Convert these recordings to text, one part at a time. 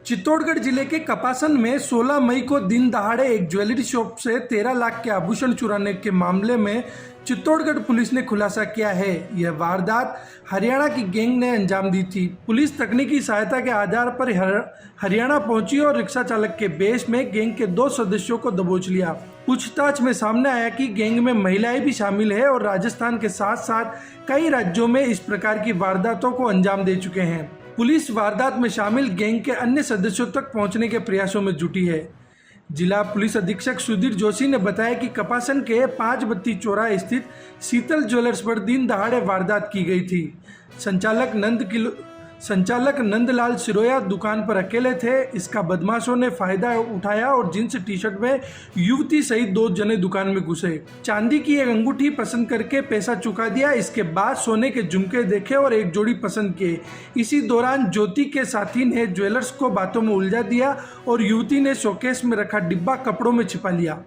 चित्तौड़गढ़ जिले के कपासन में 16 मई को दिन दहाड़े एक ज्वेलरी शॉप से 13 लाख के आभूषण चुराने के मामले में चित्तौड़गढ़ पुलिस ने खुलासा किया है। यह वारदात हरियाणा की गैंग ने अंजाम दी थी। पुलिस तकनीकी सहायता के आधार पर हरियाणा पहुंची और रिक्शा चालक के बेस में गैंग के 2 सदस्यों को दबोच लिया। पूछताछ में सामने आया कि गैंग में महिलाएं भी शामिल है और राजस्थान के साथ साथ कई राज्यों में इस प्रकार की वारदातों को अंजाम दे चुके हैं। पुलिस वारदात में शामिल गैंग के अन्य सदस्यों तक पहुंचने के प्रयासों में जुटी है। जिला पुलिस अधीक्षक सुधीर जोशी ने बताया कि कपासन के 5 बत्ती चौराहे स्थित शीतल ज्वेलर्स पर दिन दहाड़े वारदात की गई थी। संचालक नंदलाल सिरोया दुकान पर अकेले थे। इसका बदमाशों ने फायदा उठाया और जींस टी शर्ट में युवती सहित 2 जने दुकान में घुसे। चांदी की एक अंगूठी पसंद करके पैसा चुका दिया। इसके बाद सोने के झुमके देखे और एक जोड़ी पसंद किए। इसी दौरान ज्योति के साथी ने ज्वेलर्स को बातों में उलझा दिया और युवती ने शोकेस में रखा डिब्बा कपड़ों में छिपा लिया।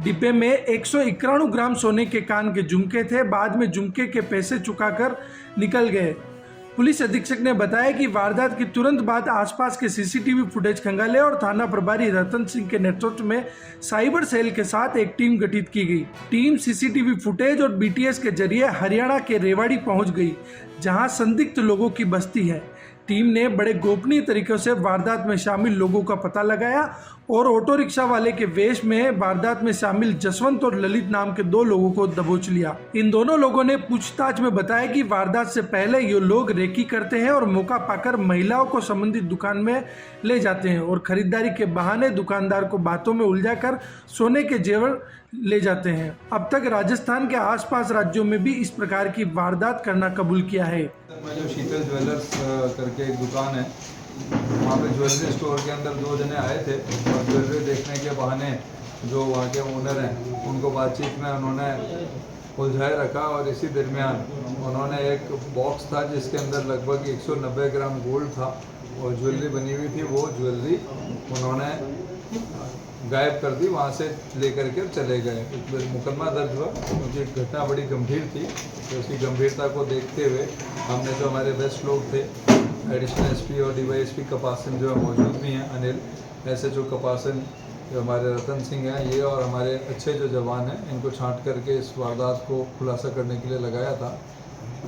डिब्बे में 191 ग्राम सोने के कान के झुमके थे। बाद में झुमके के पैसे चुकाकर निकल गए। पुलिस अधीक्षक ने बताया कि वारदात की तुरंत बाद आसपास के सीसीटीवी फुटेज खंगाले और थाना प्रभारी रतन सिंह के नेतृत्व में साइबर सेल के साथ एक टीम गठित की गई। टीम सीसीटीवी फुटेज और बीटीएस के जरिए हरियाणा के रेवाड़ी पहुंच गई, जहां संदिग्ध लोगों की बस्ती है। टीम ने बड़े गोपनीय तरीकों से वारदात में शामिल लोगों का पता लगाया और ऑटो रिक्शा वाले के वेश में वारदात में शामिल जसवंत और ललित नाम के 2 लोगों को दबोच लिया। इन दोनों लोगों ने पूछताछ में बताया कि वारदात से पहले ये लोग रेकी करते हैं और मौका पाकर महिलाओं को संबंधित दुकान में ले जाते हैं और खरीदारी के बहाने दुकानदार को बातों में उलझाकर सोने के जेवर ले जाते हैं। अब तक राजस्थान के आसपास राज्यों में भी इस प्रकार की वारदात करना कबूल किया है। मैं जो शीतल ज्वेलर्स करके एक दुकान है, वहाँ पे ज्वेलरी स्टोर के अंदर 2 जने आए थे और ज्वेलरी देखने के बहाने जो वहाँ के ओनर हैं उनको बातचीत में उन्होंने उलझाए रखा और इसी दरमियान उन्होंने एक बॉक्स था जिसके अंदर लगभग 190 ग्राम गोल्ड था और ज्वेलरी बनी हुई थी। वो ज्वेलरी उन्होंने गायब कर दी, वहाँ से लेकर के चले गए। मुकदमा दर्ज हुआ क्योंकि घटना बड़ी गंभीर थी। तो उसकी गंभीरता को देखते हुए हमने जो हमारे बेस्ट लोग थे, एडिशनल एसपी और डीवाईएसपी कपासन जो मौजूद भी हैं, अनिल एसएचओ कपासन जो हमारे रतन सिंह हैं, ये और हमारे अच्छे जो जवान हैं, इनको छांट करके इस वारदात को खुलासा करने के लिए लगाया था।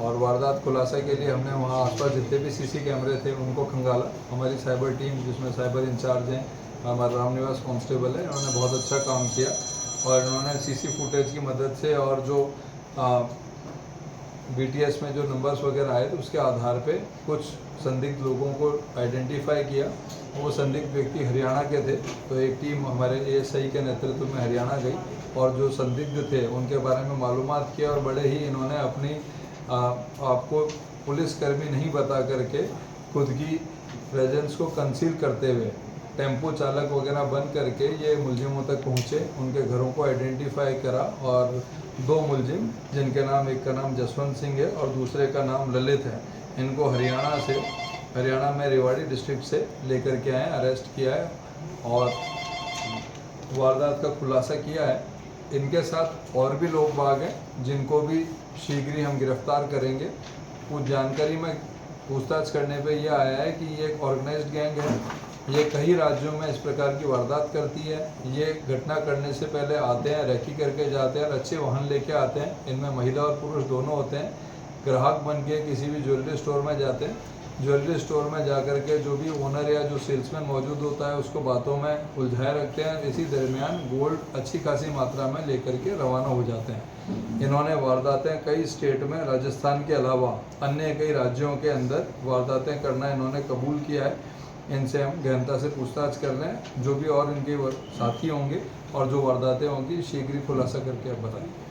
और वारदात खुलासा के लिए हमने वहाँ आसपास जितने भी सीसी कैमरे थे उनको खंगाला। हमारी साइबर टीम जिसमें साइबर इंचार्ज हैं, हमारा रामनिवास कांस्टेबल है, इन्होंने बहुत अच्छा काम किया और इन्होंने सीसी फुटेज की मदद से और जो बीटीएस में जो नंबर्स वगैरह आए थे उसके आधार पे कुछ संदिग्ध लोगों को आइडेंटिफाई किया। वो संदिग्ध व्यक्ति हरियाणा के थे, तो एक टीम हमारे एएसआई के नेतृत्व में हरियाणा गई और जो संदिग्ध थे उनके बारे में मालूमात किया और बड़े ही इन्होंने अपनी आपको पुलिसकर्मी नहीं बता करके खुद की प्रेजेंस को कंसील करते हुए टेम्पो चालक वगैरह बन करके ये मुलजिमों तक पहुँचे, उनके घरों को आइडेंटिफाई करा और 2 मुलजिम जिनके नाम, एक का नाम जसवंत सिंह है और दूसरे का नाम ललित है, इनको हरियाणा में रेवाड़ी डिस्ट्रिक्ट से लेकर के आए, अरेस्ट किया है और वारदात का खुलासा किया है। इनके साथ और भी लोग बाग हैं जिनको भी शीघ्र ही हम गिरफ्तार करेंगे। कुछ जानकारी में पूछताछ करने पे यह आया है कि ये एक ऑर्गेनाइज्ड गैंग है। ये कई राज्यों में इस प्रकार की वारदात करती है। ये घटना करने से पहले आते हैं, रेकी करके जाते हैं और अच्छे वाहन लेके आते हैं। इनमें महिला और पुरुष दोनों होते हैं। ग्राहक बन के किसी भी ज्वेलरी स्टोर में जाते हैं। ज्वेलरी स्टोर में जा कर के जो भी ओनर या जो सेल्समैन मौजूद होता है उसको बातों में उलझाए रखते हैं। इसी दरमियान गोल्ड अच्छी खासी मात्रा में लेकर के रवाना हो जाते हैं। इन्होंने वारदातें कई स्टेट में, राजस्थान के अलावा अन्य कई राज्यों के अंदर वारदातें करना इन्होंने कबूल किया है। इनसे हम गहनता से पूछताछ कर रहे हैं। जो भी और इनके साथी होंगे और जो वारदातें होंगी शीघ्र खुलासा करके अब बताएंगे।